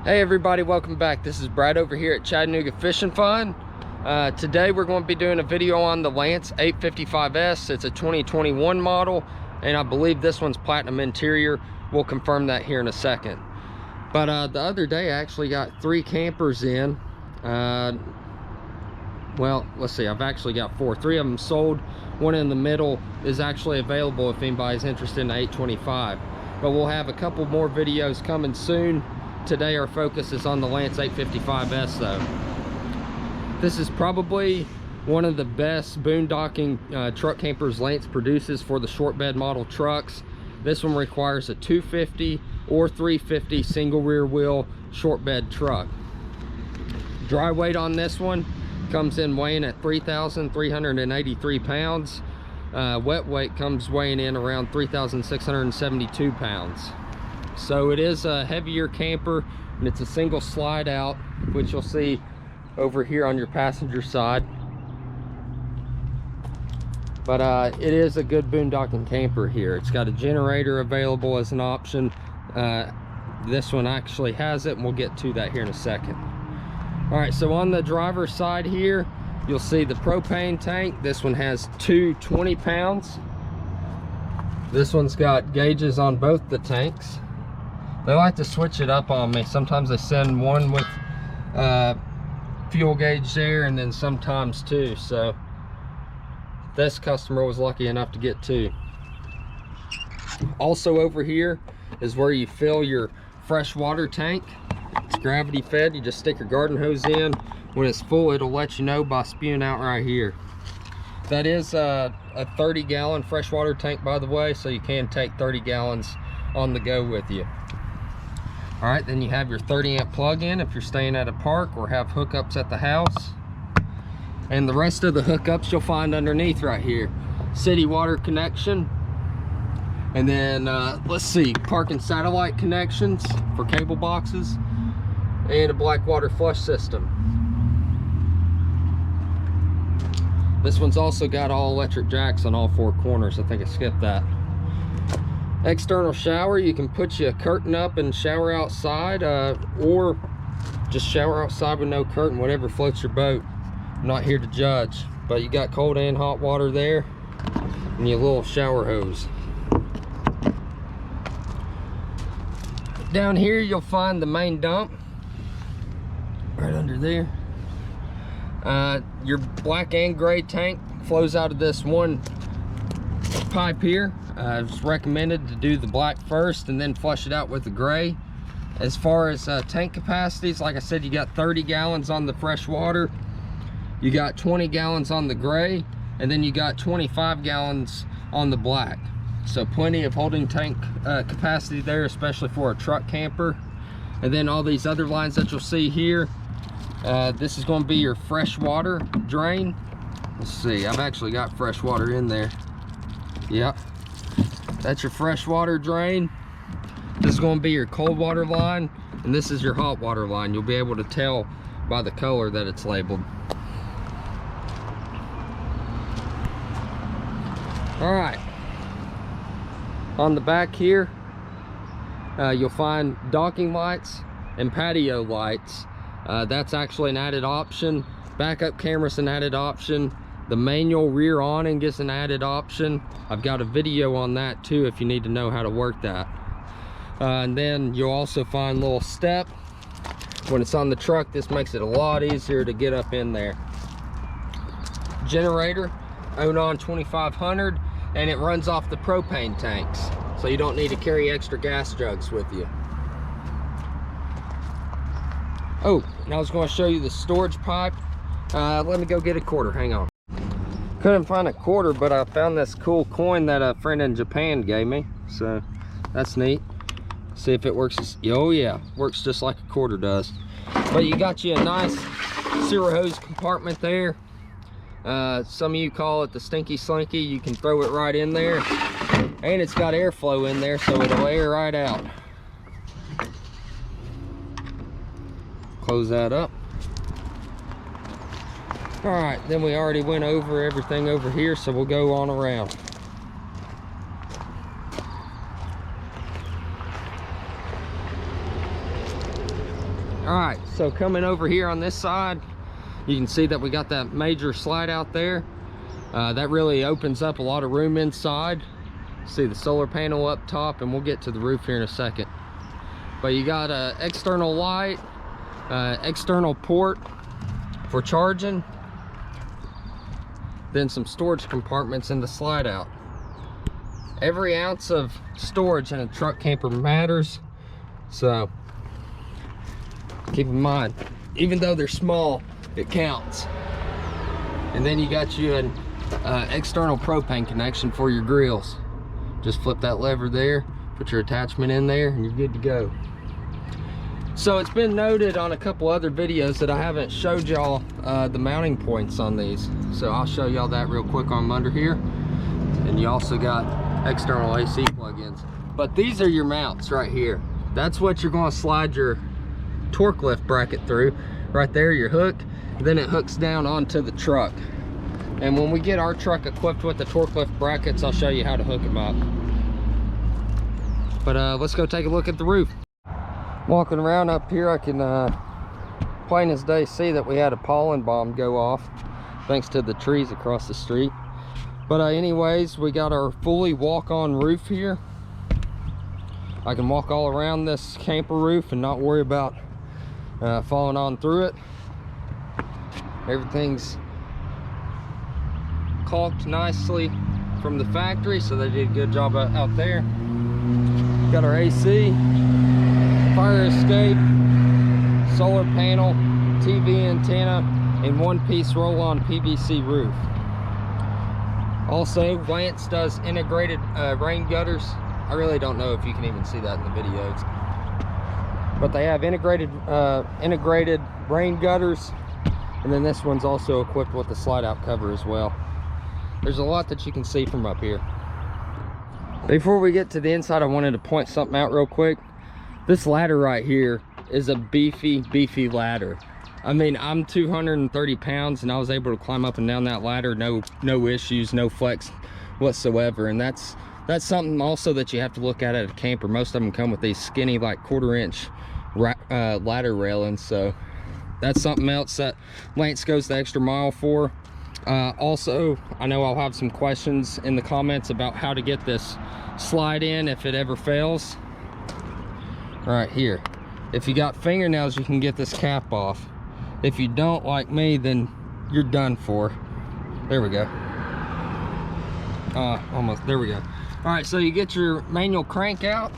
Hey everybody, welcome back. This is Brad over here at Chattanooga Fish and Fun. Today we're going to be doing a video on the Lance 855S. It's a 2021 model, and I believe this one's platinum interior. We'll confirm that here in a second. But the other day I actually got 3 campers in. Well, let's see, I've actually got 4. 3 of them sold. One in the middle is actually available if anybody's interested in the 825. But we'll have a couple more videos coming soon. Today our focus is on the Lance 855S though. This is probably one of the best boondocking truck campers Lance produces for the short bed model trucks. This one requires a 250 or 350 single rear wheel short bed truck. Dry weight on this one comes in weighing at 3,383 pounds. Wet weight comes weighing in around 3,672 pounds. So it is a heavier camper, and it's a single slide out, which you'll see over here on your passenger side. But it is a good boondocking camper here. It's got a generator available as an option. This one actually has it, and we'll get to that here in a second. All right, so on the driver's side here, you'll see the propane tank. This one has 2 20 pounds. This one's got gauges on both the tanks. They like to switch it up on me. Sometimes they send one with fuel gauge there, and then sometimes 2. So this customer was lucky enough to get 2. Also over here is where you fill your fresh water tank. It's gravity fed. You just stick your garden hose in. When it's full, it'll let you know by spewing out right here. That is a 30-gallon freshwater tank, by the way, so you can take 30 gallons on the go with you. All right, then you have your 30-amp plug-in if you're staying at a park or have hookups at the house. And the rest of the hookups you'll find underneath right here. City water connection. And then, let's see, park and satellite connections for cable boxes. And a black water flush system. This one's also got all electric jacks on all 4 corners. I think I skipped that. External shower, you can put you a curtain up and shower outside, or just shower outside with no curtain, whatever floats your boat. I'm not here to judge, but you got cold and hot water there, and your little shower hose. Down here you'll find the main dump right under there. Your black and gray tank flows out of this one pipe here. It's recommended to do the black first and then flush it out with the gray. As far as tank capacities, like I said, you got 30 gallons on the fresh water, you got 20 gallons on the gray, and then you got 25 gallons on the black. So plenty of holding tank capacity there, especially for a truck camper. And then all these other lines that you'll see here, this is going to be your fresh water drain. Let's see, I've actually got fresh water in there. Yep, that's your fresh water drain. This is going to be your cold water line, and this is your hot water line. You'll be able to tell by the color that it's labeled. All right, on the back here, you'll find docking lights and patio lights. That's actually an added option. Backup camera's an added option. The manual rear awning is an added option. I've got a video on that too if you need to know how to work that. And then you'll also find a little step. When it's on the truck, this makes it a lot easier to get up in there. Generator, Onan 2500, and it runs off the propane tanks, so you don't need to carry extra gas jugs with you. Oh, and I was going to show you the storage pipe. Let me go get a quarter, hang on. Couldn't find a quarter, but I found this cool coin that a friend in Japan gave me, so that's neat. See if it works. Oh yeah, works just like a quarter does. But you got you a nice sewer hose compartment there. Some of you call it the stinky slinky. You can throw it right in there, and it's got airflow in there, so it'll air right out. Close that up. All right, then we already went over everything over here, so we'll go on around. All right, so coming over here on this side, you can see that we got that major slide out there. That really opens up a lot of room inside. See the solar panel up top, and we'll get to the roof here in a second. But you got a external light, external port for charging, then some storage compartments in the slide out. Every ounce of storage in a truck camper matters, so keep in mind, even though they're small, it counts. And then you got you an external propane connection for your grills. Just flip that lever there, put your attachment in there, and you're good to go. So it's been noted on a couple other videos that I haven't showed y'all the mounting points on these. So I'll show y'all that real quick on under here. And you also got external AC plugins. But these are your mounts right here. That's what you're going to slide your torque lift bracket through. Right there, your hook. Then it hooks down onto the truck. And when we get our truck equipped with the torque lift brackets, I'll show you how to hook them up. But let's go take a look at the roof. Walking around up here, I can plain as day see that we had a pollen bomb go off thanks to the trees across the street. But anyways, we got our fully walk-on roof here. I can walk all around this camper roof and not worry about falling on through it. Everything's caulked nicely from the factory, so they did a good job out there. Got our AC, fire escape, solar panel, TV antenna, and one-piece roll-on PVC roof. Also, Lance does integrated rain gutters. I really don't know if you can even see that in the videos, but they have integrated rain gutters, and then this one's also equipped with a slide-out cover as well. There's a lot that you can see from up here. Before we get to the inside, I wanted to point something out real quick. This ladder right here is a beefy ladder. I mean, I'm 230 pounds and I was able to climb up and down that ladder, no issues, no flex whatsoever. And that's something also that you have to look at a camper. Most of them come with these skinny, like 1/4 inch ladder railings. So that's something else that Lance goes the extra mile for. Also, I know I'll have some questions in the comments about how to get this slide in if it ever fails. Right here, if you got fingernails, you can get this cap off. If you don't, like me, then you're done for. There we go. Almost, there we go. All right, so you get your manual crank out,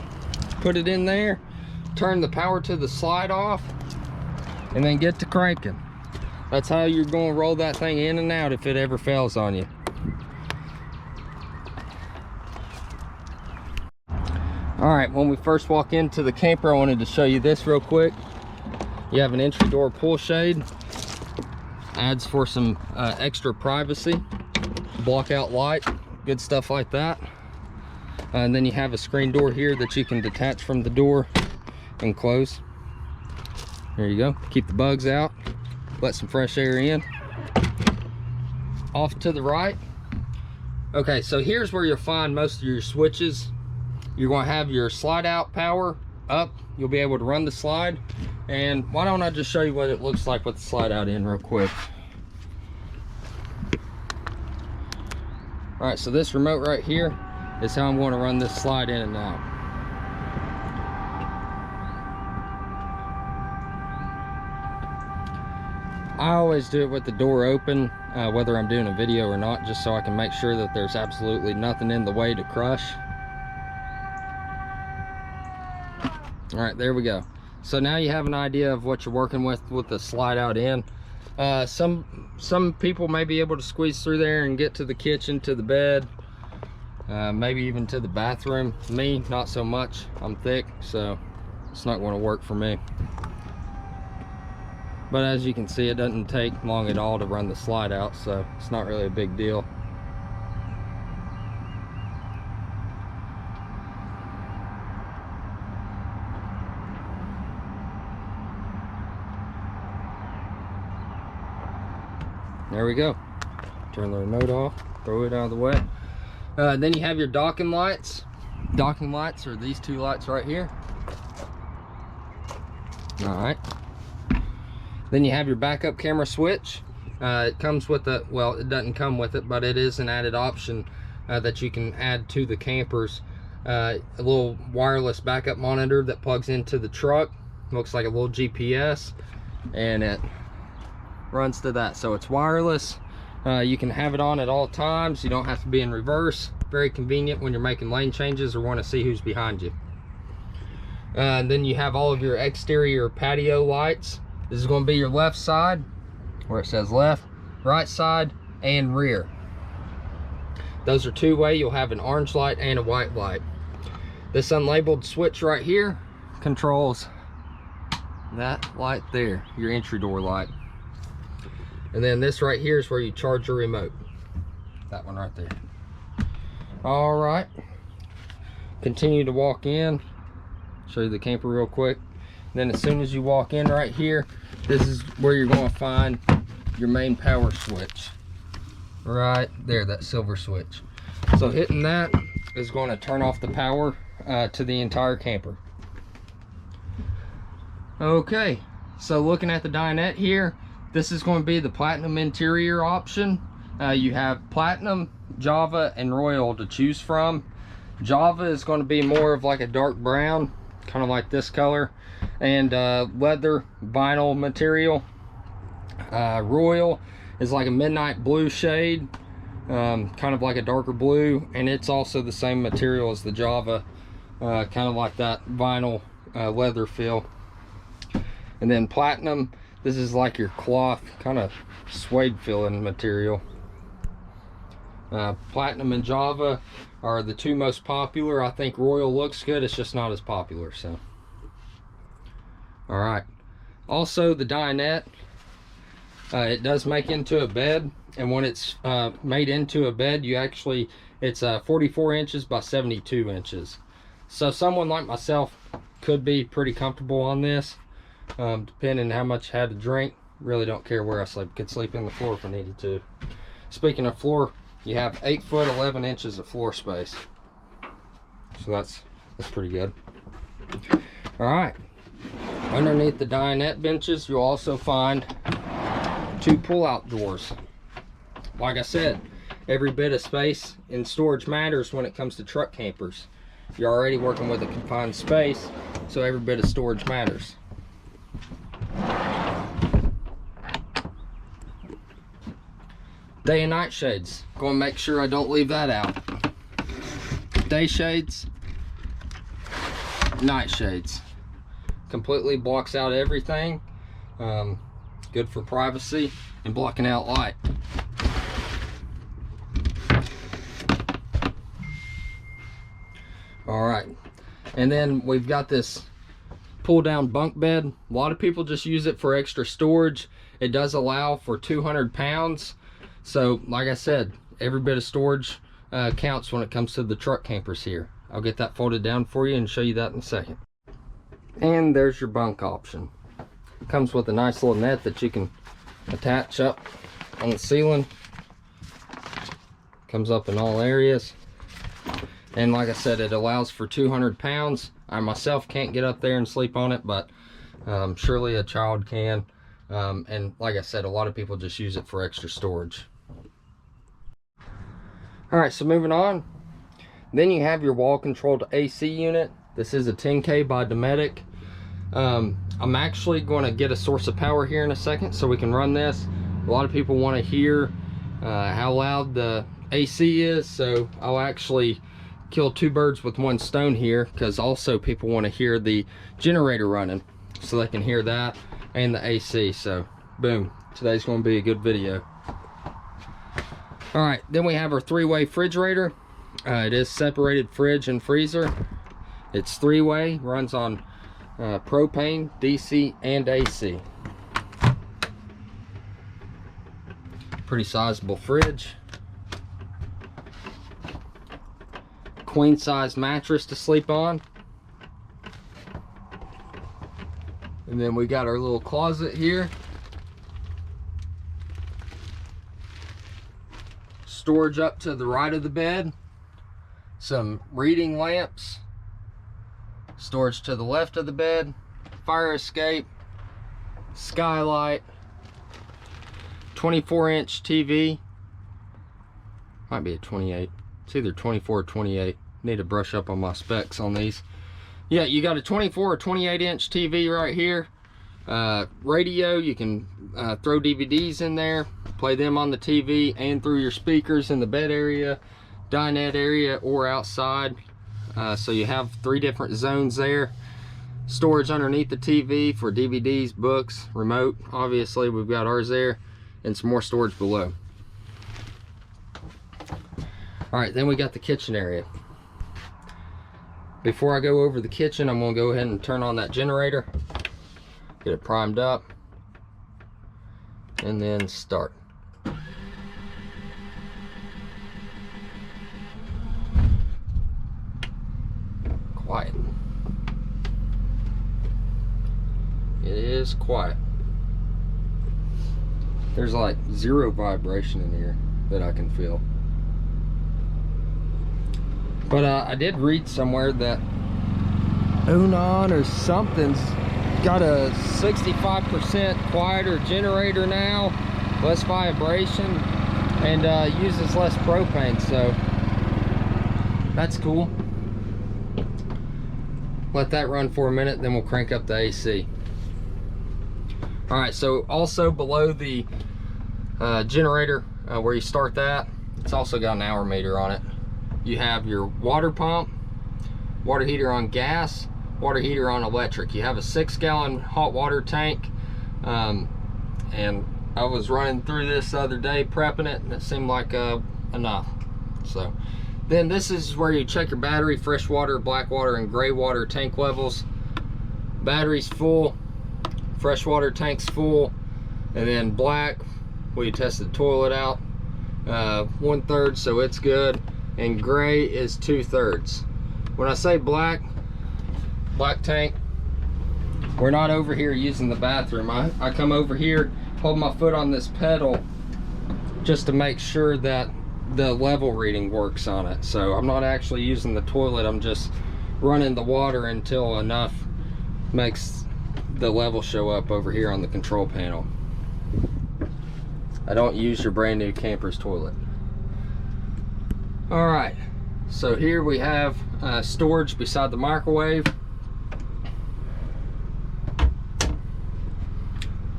put it in there, turn the power to the slide off, and then get to cranking. That's how you're going to roll that thing in and out if it ever fails on you. All right, when we first walk into the camper, I wanted to show you this real quick. You have an entry door pull shade. Adds for some extra privacy. Block out light, good stuff like that. And then you have a screen door here that you can detach from the door and close. There you go, keep the bugs out. Let some fresh air in. Off to the right. Okay, so here's where you'll find most of your switches. You're going to have your slide out power up. You'll be able to run the slide. And why don't I just show you what it looks like with the slide out in real quick. All right, so this remote right here is how I'm going to run this slide in and out. I always do it with the door open, whether I'm doing a video or not, just so I can make sure that there's absolutely nothing in the way to crush. All right, there we go. So now you have an idea of what you're working with the slide out in. Some people may be able to squeeze through there and get to the kitchen, to the bed, maybe even to the bathroom. Me, not so much. I'm thick, so it's not going to work for me. But as you can see, it doesn't take long at all to run the slide out, so it's not really a big deal. There we go. Turn the remote off, throw it out of the way. Then you have your docking lights. Docking lights are these two lights right here. All right. Then you have your backup camera switch. It comes with a, well, it doesn't come with it, but it is an added option that you can add to the campers. A little wireless backup monitor that plugs into the truck. Looks like a little GPS, and it runs to that, so it's wireless. You can have it on at all times. You don't have to be in reverse. Very convenient when you're making lane changes or want to see who's behind you. And then you have all of your exterior patio lights. This is going to be your left side, where it says left, right side, and rear. Those are two-way. You'll have an orange light and a white light. This unlabeled switch right here controls that light there, your entry door light. And then this right here is where you charge your remote. That one right there. All right. Continue to walk in. Show you the camper real quick. Then as soon as you walk in right here, this is where you're going to find your main power switch. Right there, that silver switch. So hitting that is going to turn off the power to the entire camper. Okay, so looking at the dinette here, this is going to be the platinum interior option. You have platinum, Java, and royal to choose from. Java is going to be more of like a dark brown, kind of like this color, and leather vinyl material. Royal is like a midnight blue shade, kind of like a darker blue, and it's also the same material as the Java, kind of like that vinyl leather feel. And then platinum, this is like your cloth, kind of suede feeling material. Platinum and Java are the two most popular. I think royal looks good, it's just not as popular. So all right, also the dinette, it does make into a bed, and when it's made into a bed, you actually, it's 44 inches by 72 inches. So someone like myself could be pretty comfortable on this, depending on how much I had to drink. Really don't care where I sleep. Could sleep in the floor if I needed to. Speaking of floor, you have 8 foot 11 inches of floor space, so that's pretty good. All right, underneath the dinette benches, you'll also find 2 pull-out drawers. Like I said, every bit of space in storage matters when it comes to truck campers. You're already working with a confined space, so every bit of storage matters. Day and night shades. Going to make sure I don't leave that out. Day shades, night shades. Completely blocks out everything. Good for privacy and blocking out light. All right, and then we've got this pull down bunk bed. A lot of people just use it for extra storage. It does allow for 200 pounds. So like I said, every bit of storage counts when it comes to the truck campers here. I'll get that folded down for you and show you that in a second. And there's your bunk option. Comes with a nice little net that you can attach up on the ceiling. Comes up in all areas. And like I said, it allows for 200 pounds. I myself can't get up there and sleep on it, but surely a child can. And like I said, a lot of people just use it for extra storage. All right, so moving on. Then you have your wall controlled AC unit. This is a 10K by Dometic. I'm actually going to get a source of power here in a second so we can run this. A lot of people want to hear how loud the AC is, so I'll actually kill 2 birds with 1 stone here, because also people want to hear the generator running so they can hear that and the AC. So boom, today's going to be a good video. All right, then we have our 3-way refrigerator. It is separated fridge and freezer. It's 3-way, runs on propane, DC, and AC. Pretty sizable fridge. Queen size mattress to sleep on. And then we got our little closet here. Storage up to the right of the bed. Some reading lamps. Storage to the left of the bed. Fire escape. skylight, 24-inch TV. Might be a 28. It's either 24 or 28. Need to brush up on my specs on these. Yeah, you got a 24 or 28-inch TV right here. Radio, you can throw DVDs in there, play them on the TV and through your speakers in the bed area, dinette area, or outside. So you have 3 different zones there. Storage underneath the TV for DVDs, books, remote. Obviously, we've got ours there, and some more storage below. All right, then we got the kitchen area. Before I go over the kitchen, I'm gonna go ahead and turn on that generator, get it primed up, and then start. Quiet. It is quiet. There's like 0 vibration in here that I can feel. But I did read somewhere that Unon or something's got a 65% quieter generator now, less vibration, and uses less propane, so that's cool. Let that run for a minute, then we'll crank up the AC. All right, so also below the generator, where you start that, it's also got an hour meter on it. You have your water pump, water heater on gas, water heater on electric. You have a 6-gallon hot water tank, and I was running through this the other day prepping it, and it seemed like enough. So then this is where you check your battery, fresh water, black water, and gray water tank levels. Battery's full, fresh water tank's full, and then black, we tested the toilet out, 1/3, so it's good, and gray is 2/3. When I say black tank, we're not over here using the bathroom. I come over here, hold my foot on this pedal just to make sure that the level reading works on it. So I'm not actually using the toilet, I'm just running the water until enough makes the level show up over here on the control panel. I don't use your brand new camper's toilet. All right, so here we have storage beside the microwave,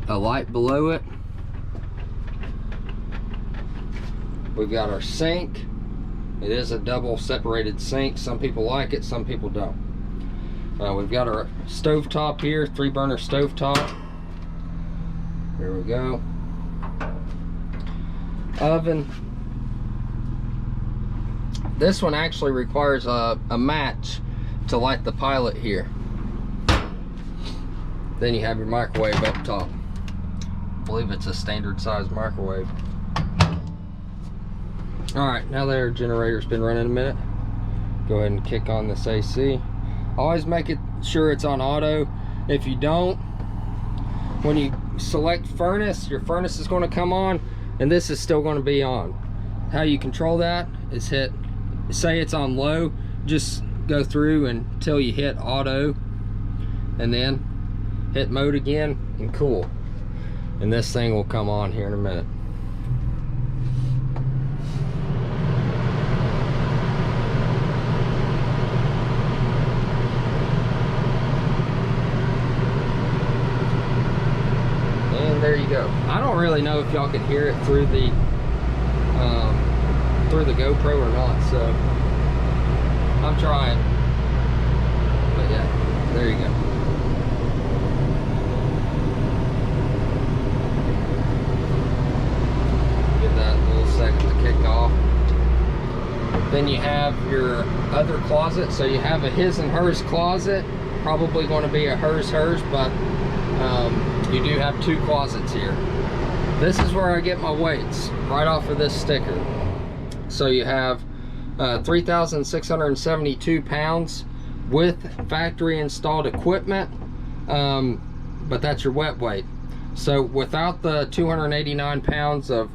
a light below it. We've got our sink. It is a double separated sink. Some people like it, some people don't. We've got our stovetop here, 3-burner stovetop. Here we go. Oven. This one actually requires a match to light the pilot here. Then you have your microwave up top. I believe it's a standard size microwave. All right, now that our generator's been running a minute, go ahead and kick on this AC. Always make it sure it's on auto. If you don't, when you select furnace, your furnace is going to come on, and this is still going to be on. How you control that is hit, say it's on low, just go through until you hit auto, and then hit mode again and cool. And this thing will come on here in a minute. There you go. I don't really know if y'all can hear it through the GoPro or not, so I'm trying. But yeah, there you go. Give that a little second to kick off. Then you have your other closet. So you have a his and hers closet. Probably going to be a hers, but you do have 2 closets here. This is where I get my weights, right off of this sticker. So you have 3,672 pounds with factory installed equipment, but that's your wet weight. So without the 289 pounds of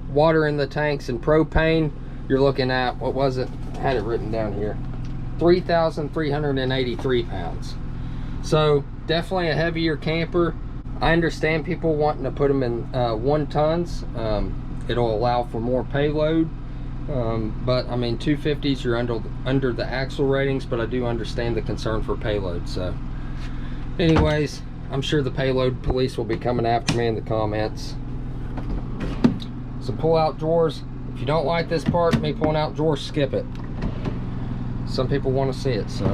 water in the tanks and propane, you're looking at, what was it? I had it written down here, 3,383 pounds. So definitely a heavier camper. I understand people wanting to put them in 1 tons. It'll allow for more payload, but I mean 250s, you're under the axle ratings, but I do understand the concern for payload. So anyways, I'm sure the payload police will be coming after me in the comments. Some pull out drawers. If you don't like this part, me pulling out drawers, skip it. Some people want to see it. So,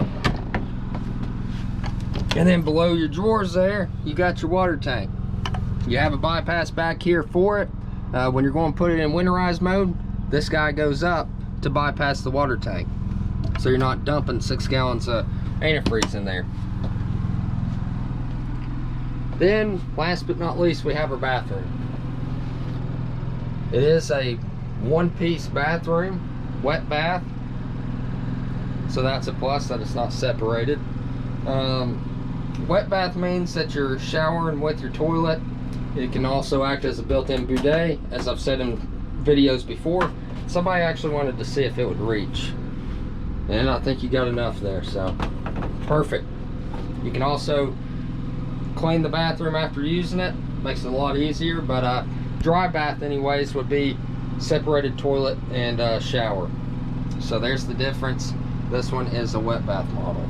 and then below your drawers there, you got your water tank. You have a bypass back here for it. When you're going to put it in winterized mode, this guy goes up to bypass the water tank, so you're not dumping 6 gallons of antifreeze in there. Then last but not least, we have our bathroom. It is a 1-piece bathroom, wet bath, so that's a plus that it's not separated. Wet bath means that you're showering with your toilet. It can also act as a built-in bidet, as I've said in videos before. Somebody actually wanted to see if it would reach, and I think you got enough there, so perfect. You can also clean the bathroom after using it, makes it a lot easier. But dry bath anyways would be separated toilet and shower. So there's the difference. This one is a wet bath model.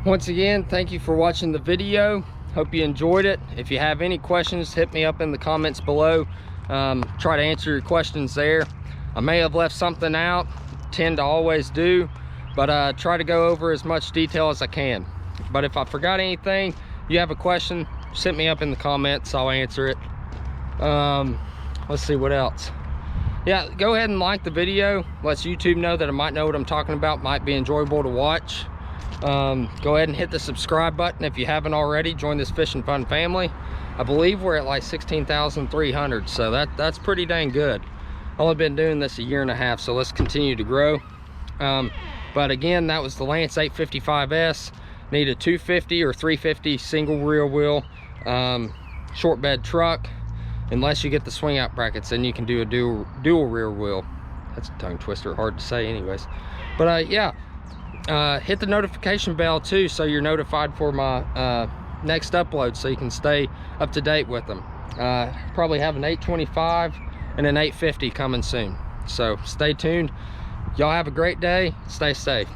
Once again, thank you for watching the video. Hope you enjoyed it. If you have any questions, hit me up in the comments below. Try to answer your questions there. I may have left something out, tend to always do, but try to go over as much detail as I can. But if I forgot anything, you have a question, send me up in the comments, I'll answer it. Let's see what else. Yeah, go ahead and like the video. Lets YouTube know that I might know what I'm talking about, might be enjoyable to watch. Go ahead and hit the subscribe button if you haven't already. Join this fishing fun family. I believe we're at like 16,300, so that's pretty dang good. Only been doing this a year and a half, so let's continue to grow. But again, that was the Lance 855S. Need a 250 or 350 single rear wheel short bed truck. Unless you get the swing out brackets, then you can do a dual rear wheel. That's a tongue twister, hard to say anyways. But yeah, hit the notification bell too, so you're notified for my next upload, so you can stay up to date with them. Probably have an 825 and an 850 coming soon, so stay tuned. Y'all have a great day. Stay safe.